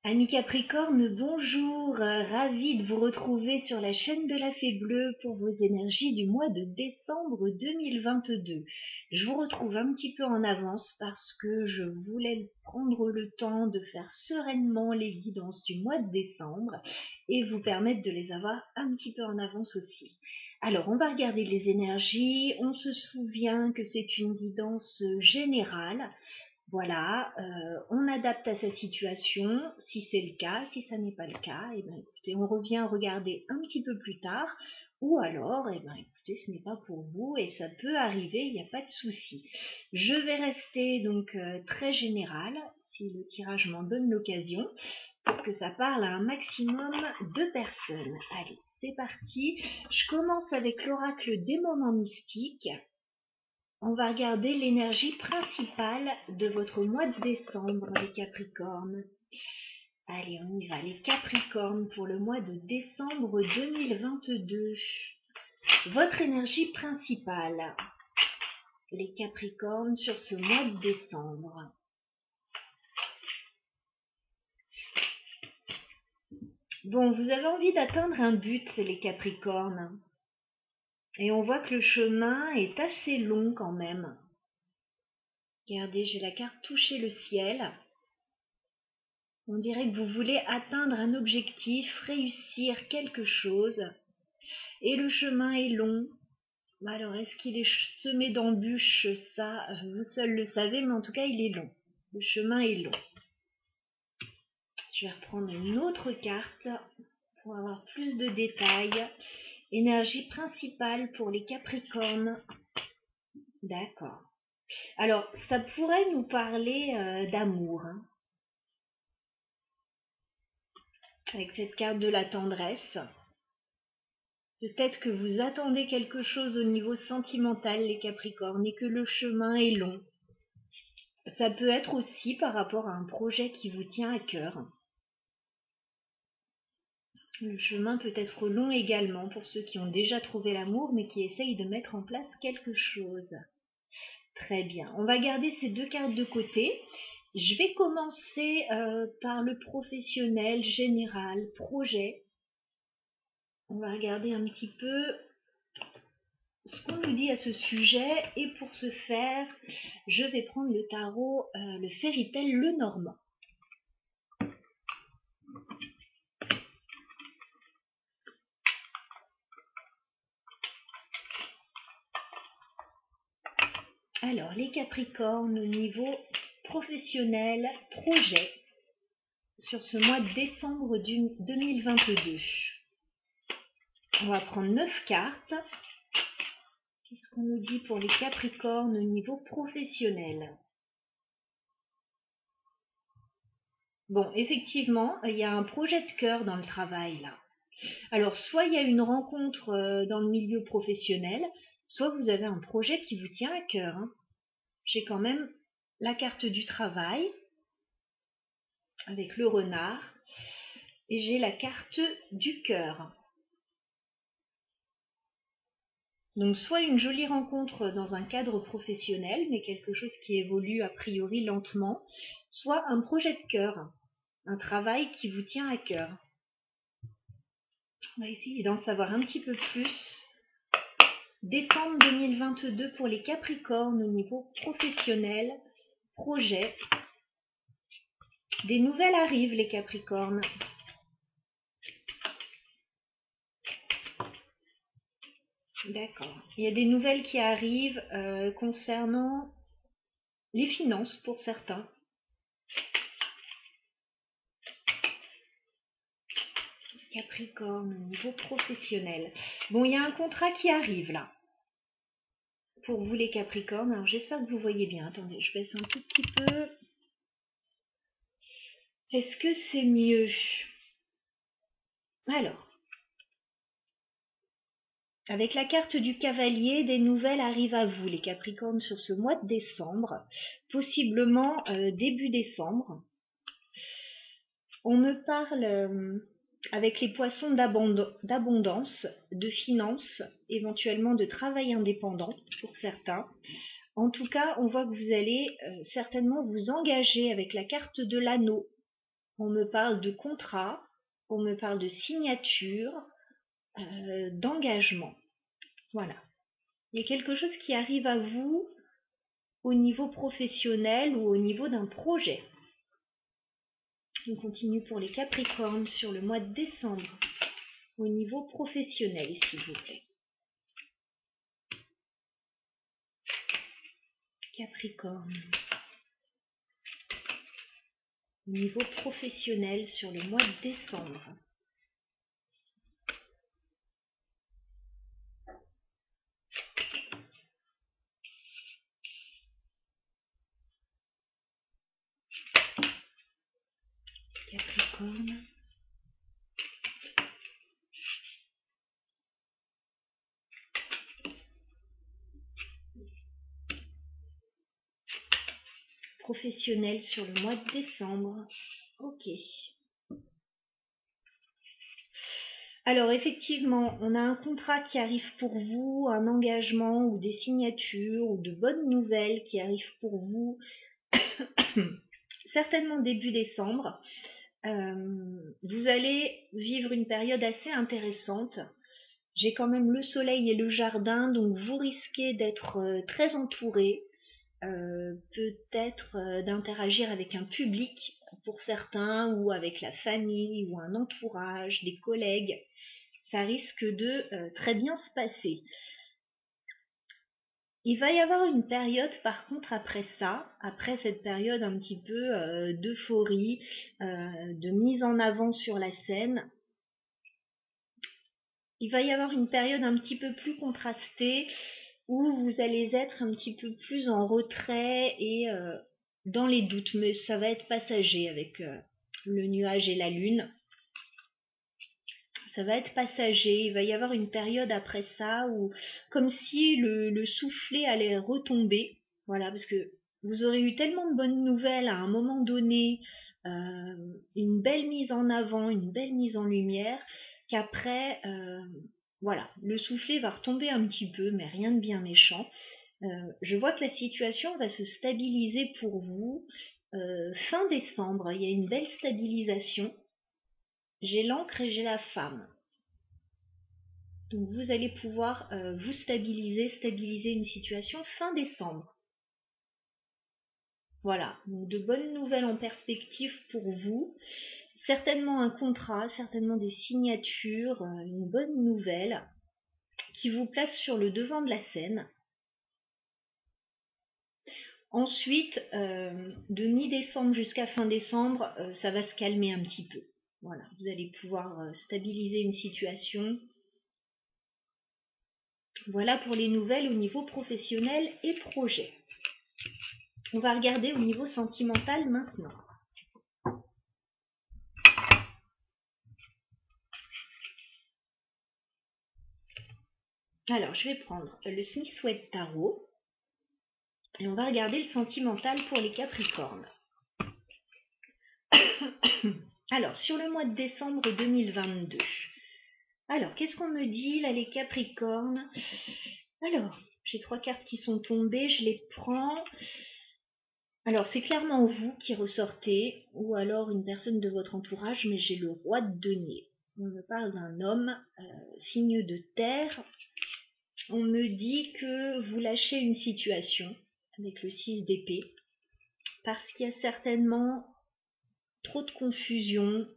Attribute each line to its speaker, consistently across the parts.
Speaker 1: Amis Capricorne, bonjour, ravie de vous retrouver sur la chaîne de la Fée Bleue pour vos énergies du mois de décembre 2022. Je vous retrouve un petit peu en avance parce que je voulais prendre le temps de faire sereinement les guidances du mois de décembre et vous permettre de les avoir un petit peu en avance aussi. Alors, on va regarder les énergies, on se souvient que c'est une guidance générale. Voilà, on adapte à sa situation, si c'est le cas. Si ça n'est pas le cas, eh ben, écoutez, on revient regarder un petit peu plus tard, ou alors, eh ben, écoutez, ce n'est pas pour vous et ça peut arriver, il n'y a pas de souci. Je vais rester donc très général, si le tirage m'en donne l'occasion, pour que ça parle à un maximum de personnes. Allez, c'est parti. Je commence avec l'oracle des moments mystiques. On va regarder l'énergie principale de votre mois de décembre, les Capricornes. Allez, on y va, les Capricornes, pour le mois de décembre 2022. Votre énergie principale, les Capricornes, sur ce mois de décembre. Bon, vous avez envie d'atteindre un but, les Capricornes. Et on voit que le chemin est assez long quand même. Regardez, j'ai la carte toucher le ciel. On dirait que vous voulez atteindre un objectif, réussir quelque chose, et le chemin est long. Alors, est-ce qu'il est semé d'embûches? Ça, vous seul le savez, mais en tout cas, il est long. Le chemin est long. Je vais reprendre une autre carte pour avoir plus de détails. Énergie principale pour les Capricornes. D'accord. Alors, ça pourrait nous parler d'amour, hein, avec cette carte de la tendresse. Peut-être que vous attendez quelque chose au niveau sentimental, les Capricornes, et que le chemin est long. Ça peut être aussi par rapport à un projet qui vous tient à cœur. Le chemin peut être long également pour ceux qui ont déjà trouvé l'amour, mais qui essayent de mettre en place quelque chose. Très bien. On va garder ces deux cartes de côté. Je vais commencer par le professionnel, général, projet. On va regarder un petit peu ce qu'on nous dit à ce sujet, et pour ce faire, je vais prendre le tarot, le Fairy-Tale Lenormand. Alors, les Capricornes, au niveau professionnel, projet, sur ce mois de décembre 2022. On va prendre 9 cartes. Qu'est-ce qu'on nous dit pour les Capricornes au niveau professionnel? Bon, effectivement, il y a un projet de cœur dans le travail, là. Alors, soit il y a une rencontre dans le milieu professionnel, soit vous avez un projet qui vous tient à cœur, hein. J'ai quand même la carte du travail, avec le renard, et j'ai la carte du cœur. Donc, soit une jolie rencontre dans un cadre professionnel, mais quelque chose qui évolue a priori lentement, soit un projet de cœur, un travail qui vous tient à cœur. On va essayer d'en savoir un petit peu plus. Décembre 2022 pour les Capricornes au niveau professionnel, projet. Des nouvelles arrivent, les Capricornes. D'accord. Il y a des nouvelles qui arrivent concernant les finances pour certains. Capricorne au niveau professionnel. Bon, il y a un contrat qui arrive là. Pour vous les Capricornes, alors j'espère que vous voyez bien. Attendez, je baisse un tout petit peu. Est-ce que c'est mieux? Alors, avec la carte du cavalier, des nouvelles arrivent à vous, les Capricornes, sur ce mois de décembre, possiblement début décembre. On me parle avec les poissons d'abondance, de finances, éventuellement de travail indépendant pour certains. En tout cas, on voit que vous allez certainement vous engager avec la carte de l'anneau On me parle de contrat, on me parle de signature, d'engagement. Voilà. Il y a quelque chose qui arrive à vous au niveau professionnel ou au niveau d'un projet. On continue pour les Capricornes sur le mois de décembre, au niveau professionnel, s'il vous plaît. Capricorne. Au niveau professionnel sur le mois de décembre. Capricorne. Professionnel sur le mois de décembre. Ok. Alors effectivement, on a un contrat qui arrive pour vous, un engagement ou des signatures ou de bonnes nouvelles qui arrivent pour vous, certainement début décembre. Vous allez vivre une période assez intéressante. J'ai quand même le soleil et le jardin, donc vous risquez d'être très entouré, peut-être d'interagir avec un public pour certains, ou avec la famille, ou un entourage, des collègues. Ça risque de très bien se passer. Il va y avoir une période par contre après ça, après cette période un petit peu d'euphorie, de mise en avant sur la scène. Il va y avoir une période un petit peu plus contrastée où vous allez être un petit peu plus en retrait et dans les doutes, mais ça va être passager avec le nuage et la lune. Ça va être passager, il va y avoir une période après ça où, comme si le soufflet allait retomber, voilà, parce que vous aurez eu tellement de bonnes nouvelles à un moment donné, une belle mise en avant, une belle mise en lumière, qu'après, voilà, le soufflet va retomber un petit peu, mais rien de bien méchant. Je vois que la situation va se stabiliser pour vous. Fin décembre, il y a une belle stabilisation. J'ai l'encre et j'ai la femme. Donc vous allez pouvoir vous stabiliser une situation fin décembre. Voilà, donc de bonnes nouvelles en perspective pour vous. Certainement un contrat, certainement des signatures, une bonne nouvelle qui vous place sur le devant de la scène. Ensuite, de mi-décembre jusqu'à fin décembre, ça va se calmer un petit peu. Voilà, vous allez pouvoir stabiliser une situation. Voilà pour les nouvelles au niveau professionnel et projet. On va regarder au niveau sentimental maintenant. Alors, je vais prendre le Smith-Waite Tarot et on va regarder le sentimental pour les Capricornes. Alors, sur le mois de décembre 2022. Alors, qu'est-ce qu'on me dit là, les Capricornes? Alors, j'ai 3 cartes qui sont tombées, je les prends. Alors, c'est clairement vous qui ressortez, ou alors une personne de votre entourage, mais j'ai le roi de denier. On me parle d'un homme, signe de terre. On me dit que vous lâchez une situation avec le 6 d'épée parce qu'il y a certainement trop de confusion,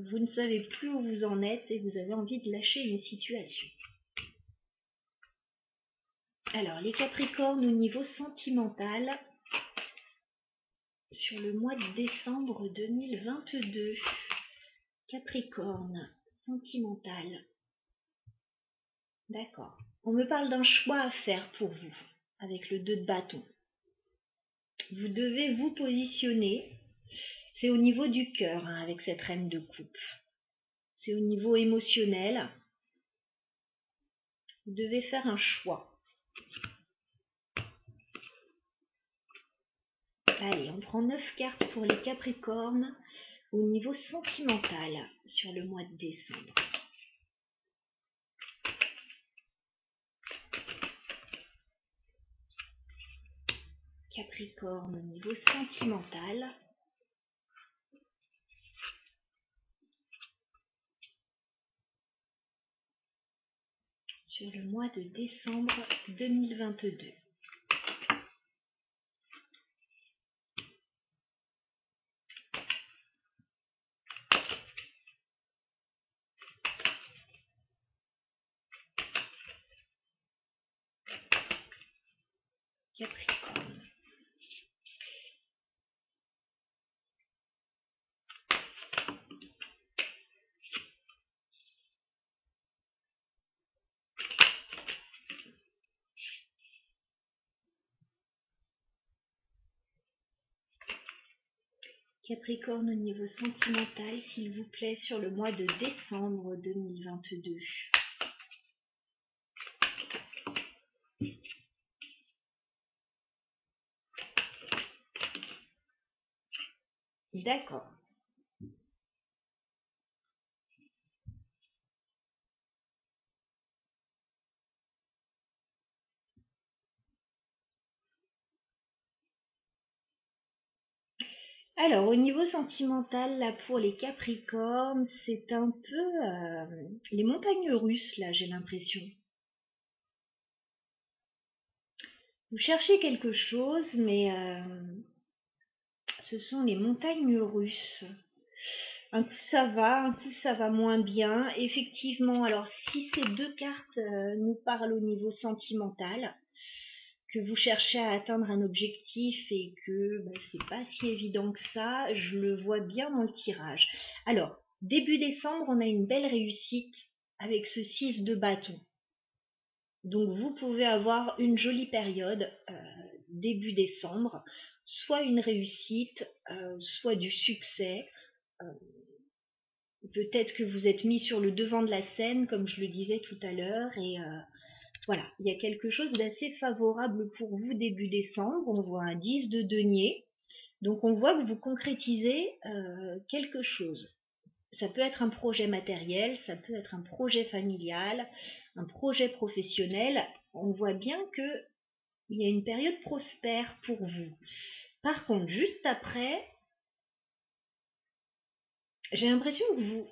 Speaker 1: vous ne savez plus où vous en êtes et vous avez envie de lâcher une situation. Alors, les Capricornes au niveau sentimental, sur le mois de décembre 2022, Capricorne, sentimental. D'accord. On me parle d'un choix à faire pour vous, avec le 2 de bâton. Vous devez vous positionner, c'est au niveau du cœur, hein, avec cette reine de coupe. C'est au niveau émotionnel. Vous devez faire un choix. Allez, on prend 9 cartes pour les Capricornes au niveau sentimental sur le mois de décembre. Capricorne au niveau sentimental. sur le mois de décembre 2022. Capricorne. Capricorne, au niveau sentimental, s'il vous plaît, sur le mois de décembre 2022. D'accord. Alors, au niveau sentimental, là, pour les Capricornes, c'est un peu les montagnes russes, là, j'ai l'impression. Vous cherchez quelque chose, mais ce sont les montagnes russes. Un coup un coup ça va moins bien. Effectivement, alors si ces deux cartes nous parlent au niveau sentimental, que vous cherchez à atteindre un objectif et que c'est pas si évident que ça, je le vois bien dans le tirage. Alors, début décembre, on a une belle réussite avec ce 6 de bâton. Donc vous pouvez avoir une jolie période début décembre, soit une réussite, soit du succès. Peut-être que vous êtes mis sur le devant de la scène, comme je le disais tout à l'heure, et voilà, il y a quelque chose d'assez favorable pour vous début décembre. On voit un 10 de denier, donc on voit que vous concrétisez quelque chose. Ça peut être un projet matériel, ça peut être un projet familial, un projet professionnel. On voit bien que il y a une période prospère pour vous. Par contre, juste après, j'ai l'impression que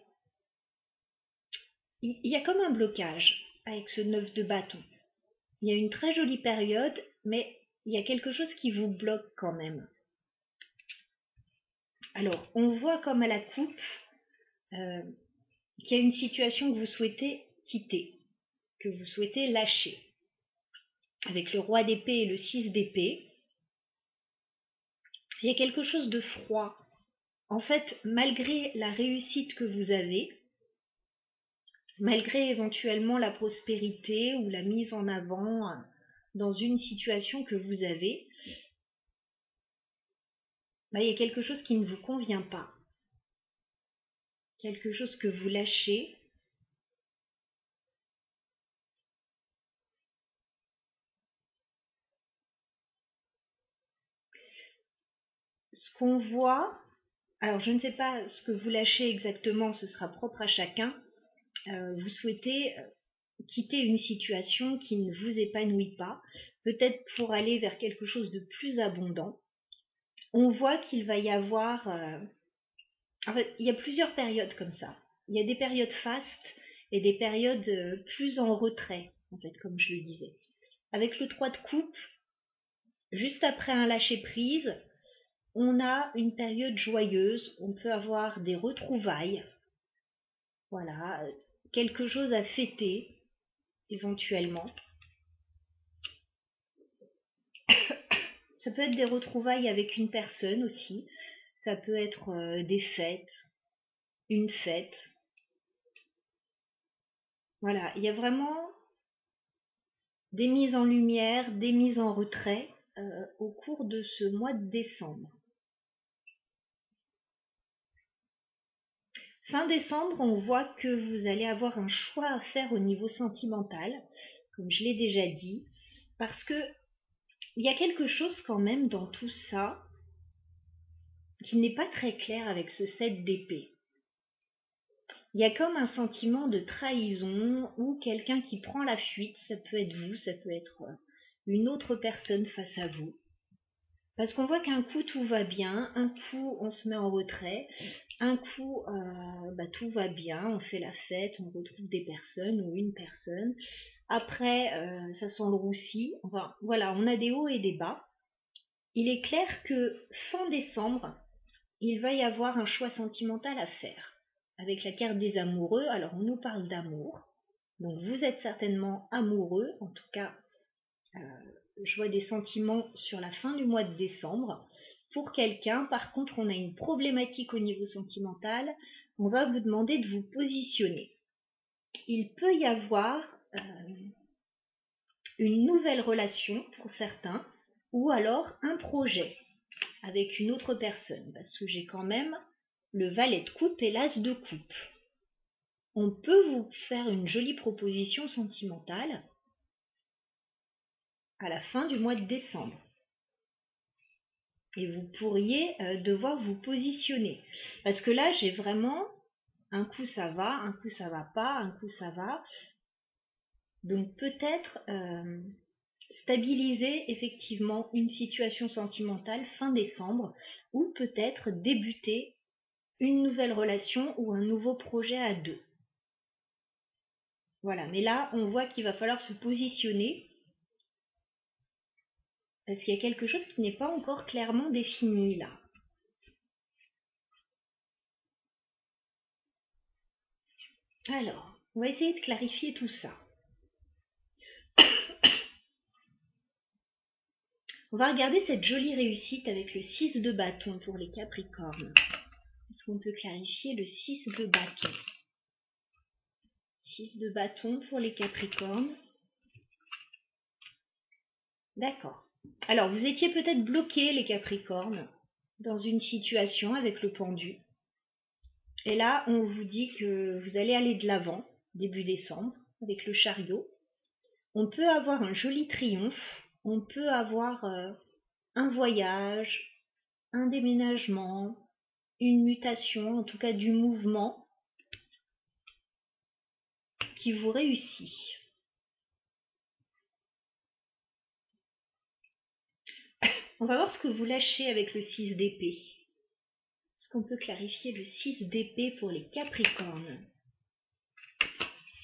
Speaker 1: il y a comme un blocage avec ce 9 de bâton. Il y a une très jolie période, mais il y a quelque chose qui vous bloque quand même. Alors, on voit comme à la coupe qu'il y a une situation que vous souhaitez quitter, que vous souhaitez lâcher. Avec le roi d'épée et le 6 d'épée, il y a quelque chose de froid. En fait, malgré la réussite que vous avez, malgré éventuellement la prospérité ou la mise en avant dans une situation que vous avez, il y a quelque chose qui ne vous convient pas. Quelque chose que vous lâchez. Ce qu'on voit, alors je ne sais pas ce que vous lâchez exactement, ce sera propre à chacun. Vous souhaitez quitter une situation qui ne vous épanouit pas, peut-être pour aller vers quelque chose de plus abondant. On voit qu'il va y avoir... en fait, il y a plusieurs périodes comme ça. Il y a des périodes fastes et des périodes plus en retrait, en fait, comme je le disais. Avec le 3 de coupe, juste après un lâcher-prise, on a une période joyeuse, on peut avoir des retrouvailles, voilà, quelque chose à fêter, éventuellement. Ça peut être des retrouvailles avec une personne aussi, ça peut être des fêtes, une fête. Voilà, il y a vraiment des mises en lumière, des mises en retrait au cours de ce mois de décembre. Fin décembre, on voit que vous allez avoir un choix à faire au niveau sentimental, comme je l'ai déjà dit, parce que il y a quelque chose quand même dans tout ça qui n'est pas très clair avec ce 7 d'épée. Il y a comme un sentiment de trahison ou quelqu'un qui prend la fuite, ça peut être vous, ça peut être une autre personne face à vous. Parce qu'on voit qu'un coup tout va bien, un coup on se met en retrait, un coup tout va bien, on fait la fête, on retrouve des personnes ou une personne. Après, ça sent le roussi. Enfin, voilà, on a des hauts et des bas. Il est clair que fin décembre, il va y avoir un choix sentimental à faire. Avec la carte des amoureux, alors on nous parle d'amour. Donc vous êtes certainement amoureux, en tout cas, je vois des sentiments sur la fin du mois de décembre. Pour quelqu'un, par contre, on a une problématique au niveau sentimental, on va vous demander de vous positionner. Il peut y avoir une nouvelle relation pour certains, ou alors un projet avec une autre personne, parce que j'ai quand même le valet de coupe et l'as de coupe. On peut vous faire une jolie proposition sentimentale à la fin du mois de décembre. Et vous pourriez devoir vous positionner. Parce que là, j'ai vraiment un coup ça va, un coup ça va pas, un coup ça va. Donc peut-être stabiliser effectivement une situation sentimentale fin décembre ou peut-être débuter une nouvelle relation ou un nouveau projet à deux. Voilà, mais là, on voit qu'il va falloir se positionner parce qu'il y a quelque chose qui n'est pas encore clairement défini là. Alors, on va essayer de clarifier tout ça. On va regarder cette jolie réussite avec le 6 de bâton pour les Capricornes. Est-ce qu'on peut clarifier le 6 de bâton? 6 de bâton pour les Capricornes. D'accord. Alors, vous étiez peut-être bloqués, les Capricornes, dans une situation avec le pendu. Et là, on vous dit que vous allez aller de l'avant, début décembre, avec le chariot. On peut avoir un joli triomphe, on peut avoir un voyage, un déménagement, une mutation, en tout cas du mouvement qui vous réussit. On va voir ce que vous lâchez avec le 6 d'épée. Est-ce qu'on peut clarifier le 6 d'épée pour les Capricornes?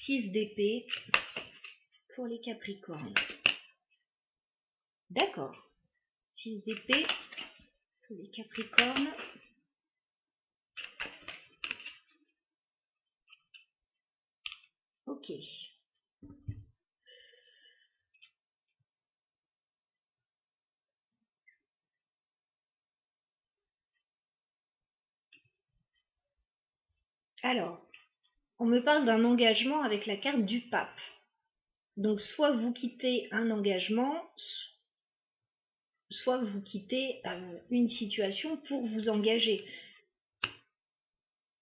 Speaker 1: 6 d'épée pour les Capricornes. D'accord. 6 d'épée pour les Capricornes. Ok. Alors, on me parle d'un engagement avec la carte du pape. Donc, soit vous quittez un engagement, soit vous quittez une situation pour vous engager.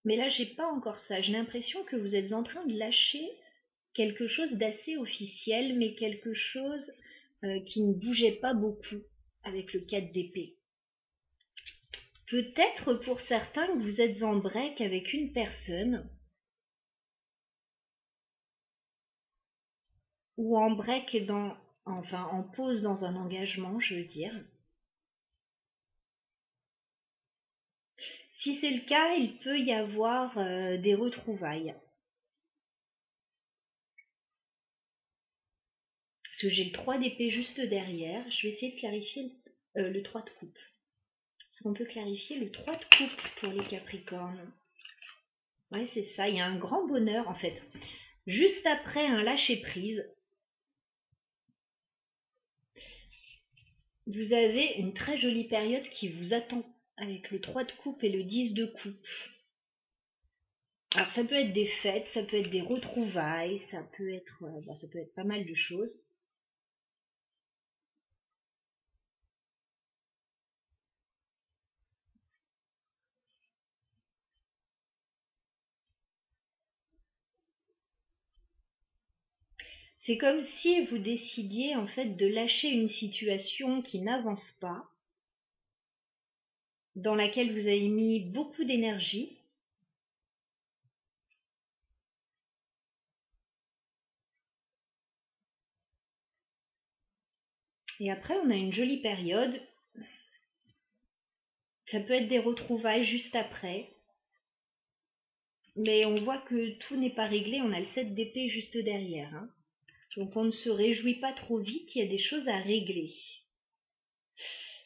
Speaker 1: Mais là, j'ai pas encore ça. J'ai l'impression que vous êtes en train de lâcher quelque chose d'assez officiel, mais quelque chose qui ne bougeait pas beaucoup avec le 4 d'épée. Peut-être pour certains que vous êtes en break avec une personne, ou en break en pause dans un engagement, je veux dire. Si c'est le cas, il peut y avoir des retrouvailles. Parce que j'ai le 3 d'épée juste derrière, je vais essayer de clarifier le 3 de coupe. Est-ce qu'on peut clarifier le 3 de coupe pour les Capricornes? Ouais, c'est ça, il y a un grand bonheur en fait. Juste après un lâcher-prise, vous avez une très jolie période qui vous attend avec le 3 de coupe et le 10 de coupe. Alors ça peut être des fêtes, ça peut être des retrouvailles, ça peut être pas mal de choses. C'est comme si vous décidiez en fait de lâcher une situation qui n'avance pas, dans laquelle vous avez mis beaucoup d'énergie. Et après, on a une jolie période. Ça peut être des retrouvailles juste après. Mais on voit que tout n'est pas réglé. On a le 7 d'épée juste derrière. Hein. Donc on ne se réjouit pas trop vite, il y a des choses à régler.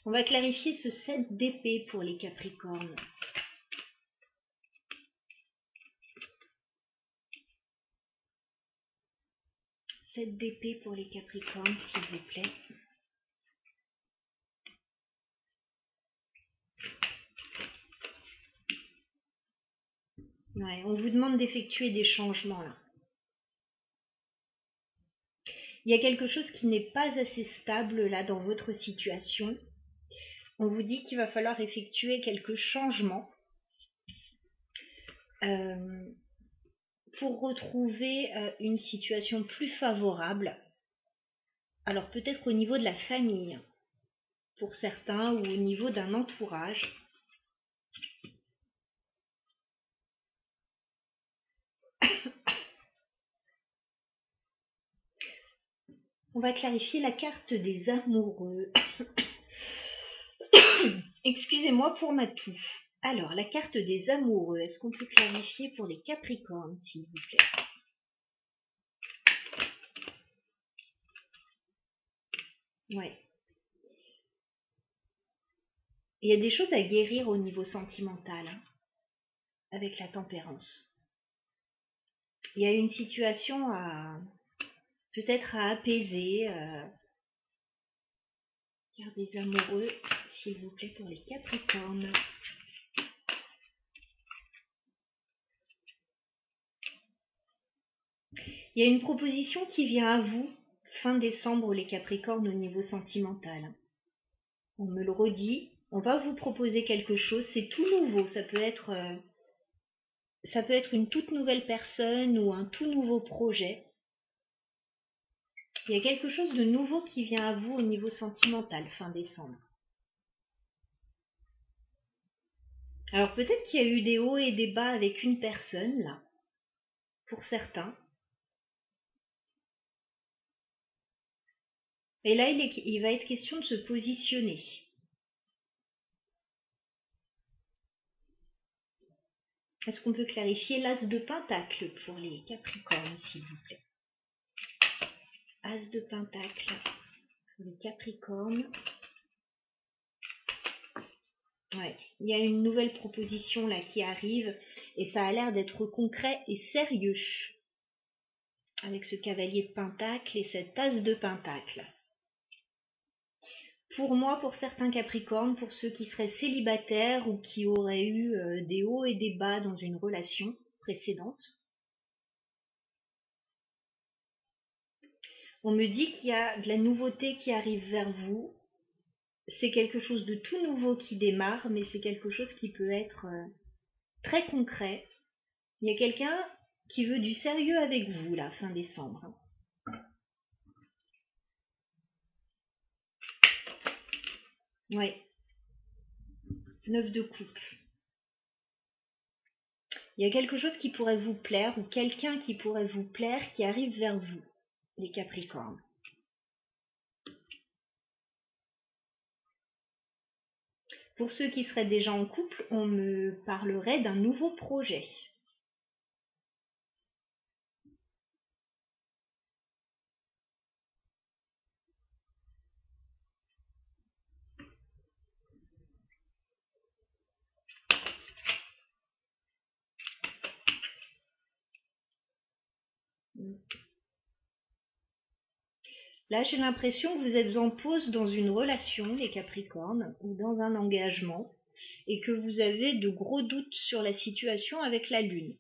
Speaker 1: On va clarifier ce 7 d'épée pour les Capricornes. Sept d'épée pour les Capricornes, s'il vous plaît. Ouais, on vous demande d'effectuer des changements là. Il y a quelque chose qui n'est pas assez stable là dans votre situation. On vous dit qu'il va falloir effectuer quelques changements pour retrouver une situation plus favorable. Alors peut-être au niveau de la famille, pour certains, ou au niveau d'un entourage. On va clarifier la carte des amoureux. Excusez-moi pour ma toux. Alors, la carte des amoureux, est-ce qu'on peut clarifier pour les Capricornes, s'il vous plaît? Ouais. Il y a des choses à guérir au niveau sentimental, hein, avec la tempérance. Il y a une situation à peut-être à apaiser. Carte des amoureux, s'il vous plaît, pour les Capricornes. Il y a une proposition qui vient à vous fin décembre, les Capricornes, au niveau sentimental. On me le redit, on va vous proposer quelque chose, c'est tout nouveau, ça peut être une toute nouvelle personne ou un tout nouveau projet. Il y a quelque chose de nouveau qui vient à vous au niveau sentimental fin décembre. Alors peut-être qu'il y a eu des hauts et des bas avec une personne là, pour certains. Et là, il va être question de se positionner. Est-ce qu'on peut clarifier l'as de pentacle pour les Capricornes, s'il vous plaît? As de pentacle pour les Capricornes. Ouais, il y a une nouvelle proposition là qui arrive et ça a l'air d'être concret et sérieux. Avec ce cavalier de pentacle et cette as de pentacle. Pour moi, pour certains Capricornes, pour ceux qui seraient célibataires ou qui auraient eu des hauts et des bas dans une relation précédente, on me dit qu'il y a de la nouveauté qui arrive vers vous. C'est quelque chose de tout nouveau qui démarre, mais c'est quelque chose qui peut être très concret. Il y a quelqu'un qui veut du sérieux avec vous, là, fin décembre. Ouais. 9 de coupe. Il y a quelque chose qui pourrait vous plaire ou quelqu'un qui pourrait vous plaire qui arrive vers vous, les Capricornes. Pour ceux qui seraient déjà en couple, on me parlerait d'un nouveau projet. Là, j'ai l'impression que vous êtes en pause dans une relation, les Capricornes, ou dans un engagement, et que vous avez de gros doutes sur la situation avec la Lune.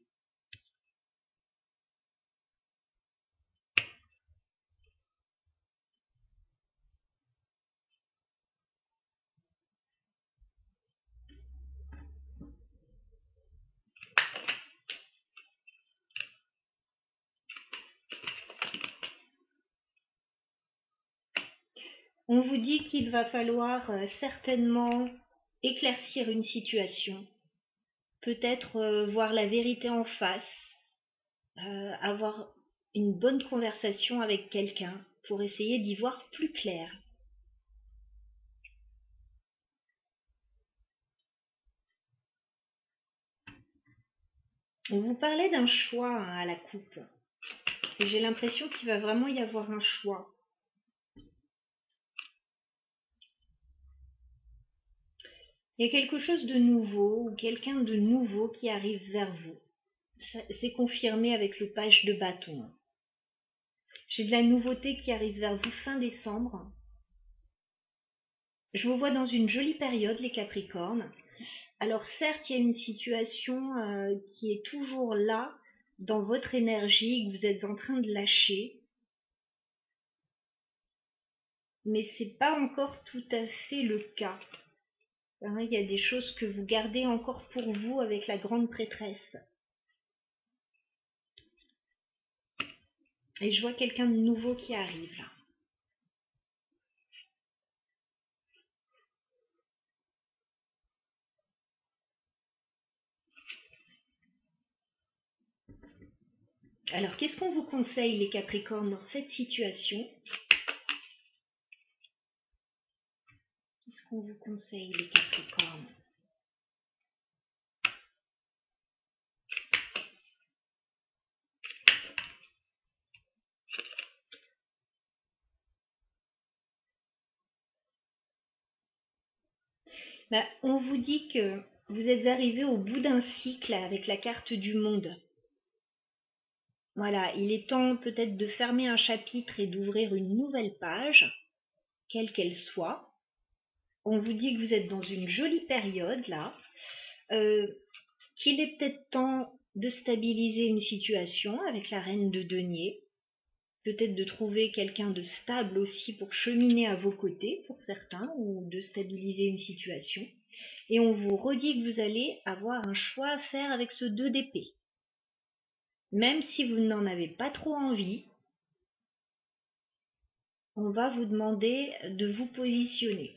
Speaker 1: On vous dit qu'il va falloir certainement éclaircir une situation, peut-être voir la vérité en face, avoir une bonne conversation avec quelqu'un pour essayer d'y voir plus clair. On vous parlait d'un choix à la coupe. Et j'ai l'impression qu'il va vraiment y avoir un choix. Il y a quelque chose de nouveau ou quelqu'un de nouveau qui arrive vers vous. C'est confirmé avec le page de bâton. J'ai de la nouveauté qui arrive vers vous fin décembre. Je vous vois dans une jolie période, les Capricornes. Alors certes, il y a une situation qui est toujours là dans votre énergie, que vous êtes en train de lâcher. Mais c'est pas encore tout à fait le cas. Il y a des choses que vous gardez encore pour vous avec la grande prêtresse. Et je vois quelqu'un de nouveau qui arrive là. Alors, qu'est-ce qu'on vous conseille, les Capricornes, dans cette situation? Qu'est-ce qu'on vous conseille, les Capricornes? On vous dit que vous êtes arrivé au bout d'un cycle avec la carte du monde. Voilà, il est temps peut-être de fermer un chapitre et d'ouvrir une nouvelle page, quelle qu'elle soit. On vous dit que vous êtes dans une jolie période là, qu'il est peut-être temps de stabiliser une situation avec la reine de denier, peut-être de trouver quelqu'un de stable aussi pour cheminer à vos côtés pour certains, ou de stabiliser une situation. Et on vous redit que vous allez avoir un choix à faire avec ce 2 d'épée. Même si vous n'en avez pas trop envie, on va vous demander de vous positionner.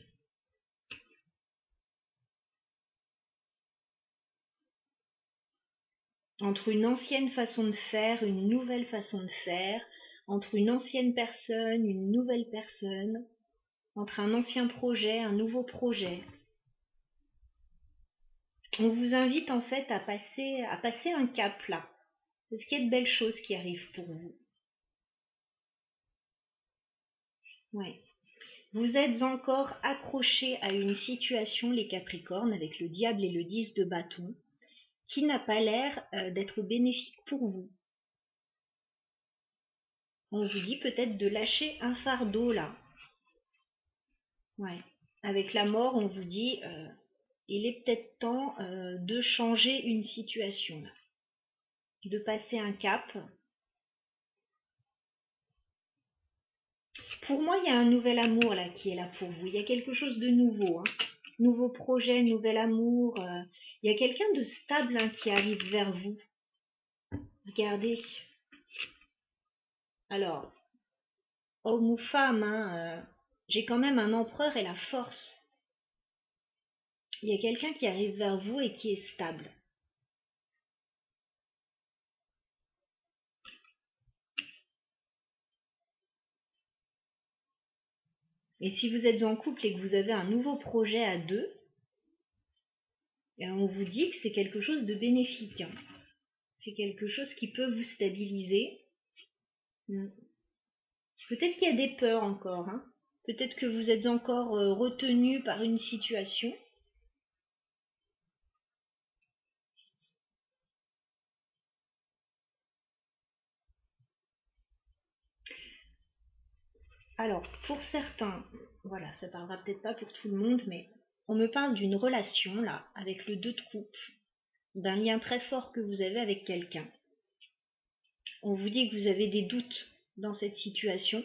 Speaker 1: Entre une ancienne façon de faire, une nouvelle façon de faire, entre une ancienne personne, une nouvelle personne, entre un ancien projet, un nouveau projet. On vous invite en fait à passer un cap là. Est-ce qu'il y a de belles choses qui arrivent pour vous? Ouais. Vous êtes encore accrochés à une situation, les Capricornes, avec le diable et le 10 de bâton, qui n'a pas l'air d'être bénéfique pour vous. On vous dit peut-être de lâcher un fardeau là. Ouais. Avec la mort, on vous dit il est peut-être temps de changer une situation là, de passer un cap. Pour moi, il y a un nouvel amour là qui est là pour vous. Il y a quelque chose de nouveau, hein. Nouveau projet, nouvel amour. Il y a quelqu'un de stable hein, qui arrive vers vous. Regardez. Alors, homme ou femme, hein, j'ai quand même un empereur et la force. Il y a quelqu'un qui arrive vers vous et qui est stable. Et si vous êtes en couple et que vous avez un nouveau projet à deux, on vous dit que c'est quelque chose de bénéfique. Hein. C'est quelque chose qui peut vous stabiliser. Peut-être qu'il y a des peurs encore. Hein. Peut-être que vous êtes encore retenu par une situation. Alors, pour certains, voilà, ça parlera peut-être pas pour tout le monde, mais on me parle d'une relation, là, avec le 2 de coupe, d'un lien très fort que vous avez avec quelqu'un. On vous dit que vous avez des doutes dans cette situation,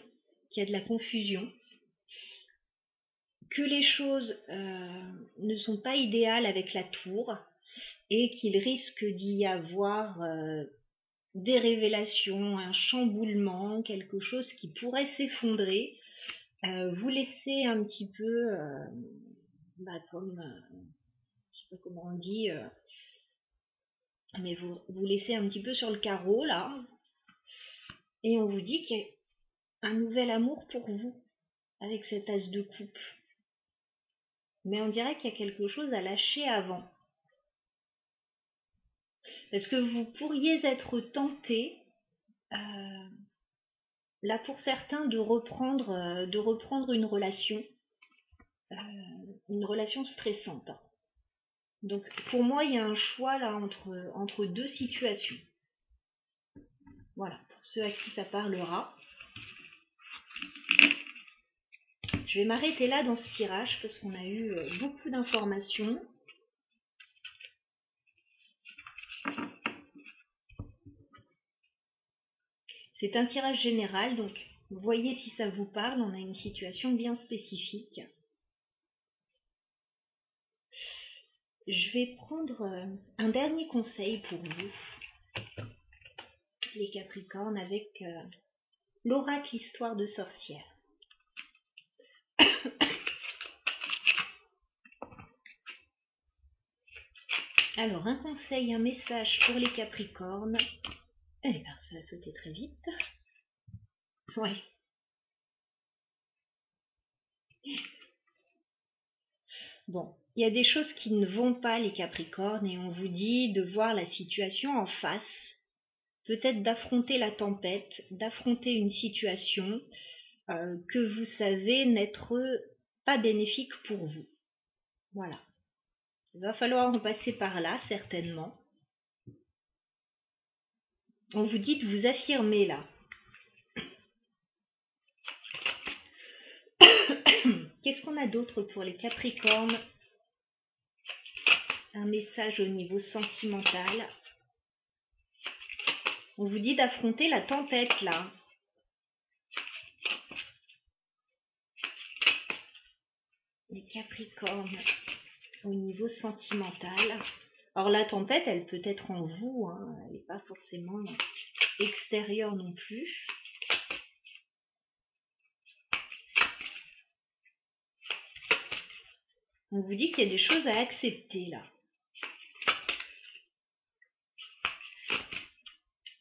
Speaker 1: qu'il y a de la confusion, que les choses ne sont pas idéales avec la tour et qu'il risque d'y avoir des révélations, un chamboulement, quelque chose qui pourrait s'effondrer. Vous laissez un petit peu, comme, je sais pas comment on dit, mais vous laissez un petit peu sur le carreau là, et on vous dit qu'il y a un nouvel amour pour vous avec cet as de coupe. Mais on dirait qu'il y a quelque chose à lâcher avant. Parce que vous pourriez être tenté là pour certains de reprendre une relation stressante. Donc pour moi, il y a un choix là entre deux situations. Voilà, pour ceux à qui ça parlera. Je vais m'arrêter là dans ce tirage parce qu'on a eu beaucoup d'informations. C'est un tirage général, donc voyez si ça vous parle, on a une situation bien spécifique. Je vais prendre un dernier conseil pour vous, les Capricornes, avec l'oracle Histoire de sorcière. Alors, un conseil, un message pour les Capricornes. Eh bien, ça va sauter très vite. Ouais. Bon, il y a des choses qui ne vont pas, les Capricornes, et on vous dit de voir la situation en face, peut-être d'affronter la tempête, d'affronter une situation que vous savez n'être pas bénéfique pour vous. Voilà. Il va falloir en passer par là, certainement. On vous dit de vous affirmer là. Qu'est-ce qu'on a d'autre pour les Capricornes? Un message au niveau sentimental. On vous dit d'affronter la tempête là. Les Capricornes au niveau sentimental. Alors la tempête, elle peut être en vous, hein, elle n'est pas forcément extérieure non plus. On vous dit qu'il y a des choses à accepter là.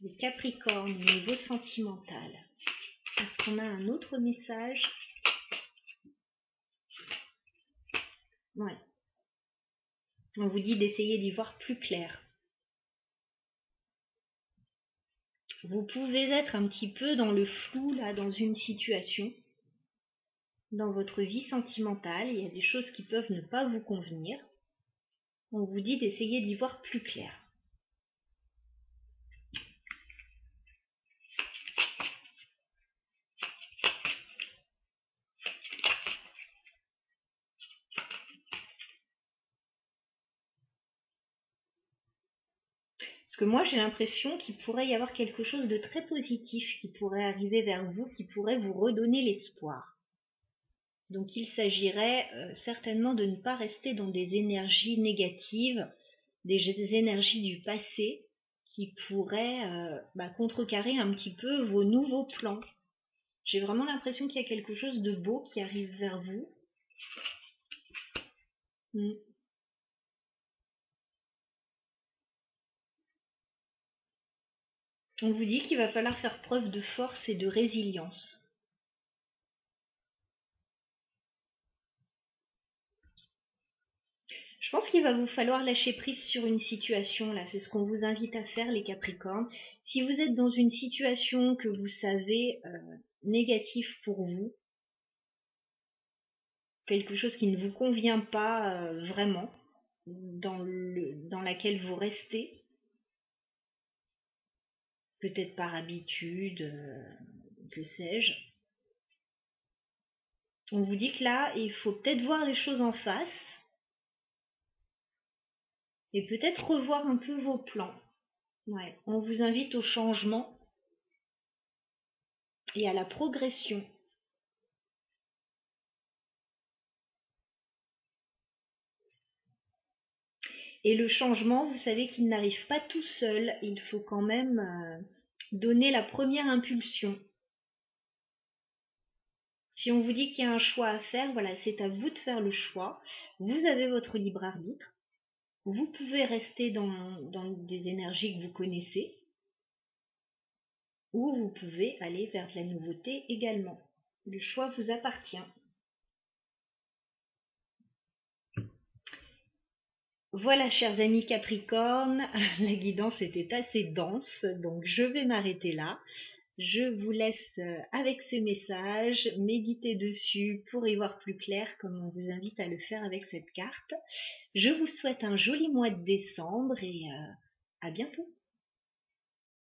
Speaker 1: Les Capricornes au niveau sentimental. Est-ce qu'on a un autre message? Ouais. On vous dit d'essayer d'y voir plus clair. Vous pouvez être un petit peu dans le flou là, dans une situation. Dans votre vie sentimentale, il y a des choses qui peuvent ne pas vous convenir. On vous dit d'essayer d'y voir plus clair. Parce que moi, j'ai l'impression qu'il pourrait y avoir quelque chose de très positif qui pourrait arriver vers vous, qui pourrait vous redonner l'espoir. Donc il s'agirait certainement de ne pas rester dans des énergies négatives, des énergies du passé qui pourraient contrecarrer un petit peu vos nouveaux plans. J'ai vraiment l'impression qu'il y a quelque chose de beau qui arrive vers vous. On vous dit qu'il va falloir faire preuve de force et de résilience. Je pense qu'il va vous falloir lâcher prise sur une situation, là, c'est ce qu'on vous invite à faire, les Capricornes. Si vous êtes dans une situation que vous savez négative pour vous, quelque chose qui ne vous convient pas vraiment, dans laquelle vous restez, peut-être par habitude, que sais-je, on vous dit que là, il faut peut-être voir les choses en face, et peut-être revoir un peu vos plans. Ouais, on vous invite au changement et à la progression. Et le changement, vous savez qu'il n'arrive pas tout seul, il faut quand même donner la première impulsion. Si on vous dit qu'il y a un choix à faire, voilà, c'est à vous de faire le choix. Vous avez votre libre arbitre. Vous pouvez rester dans des énergies que vous connaissez, ou vous pouvez aller vers de la nouveauté également. Le choix vous appartient. Voilà, chers amis Capricornes, la guidance était assez dense, donc je vais m'arrêter là. Je vous laisse avec ces messages, méditer dessus pour y voir plus clair comme on vous invite à le faire avec cette carte. Je vous souhaite un joli mois de décembre et à bientôt.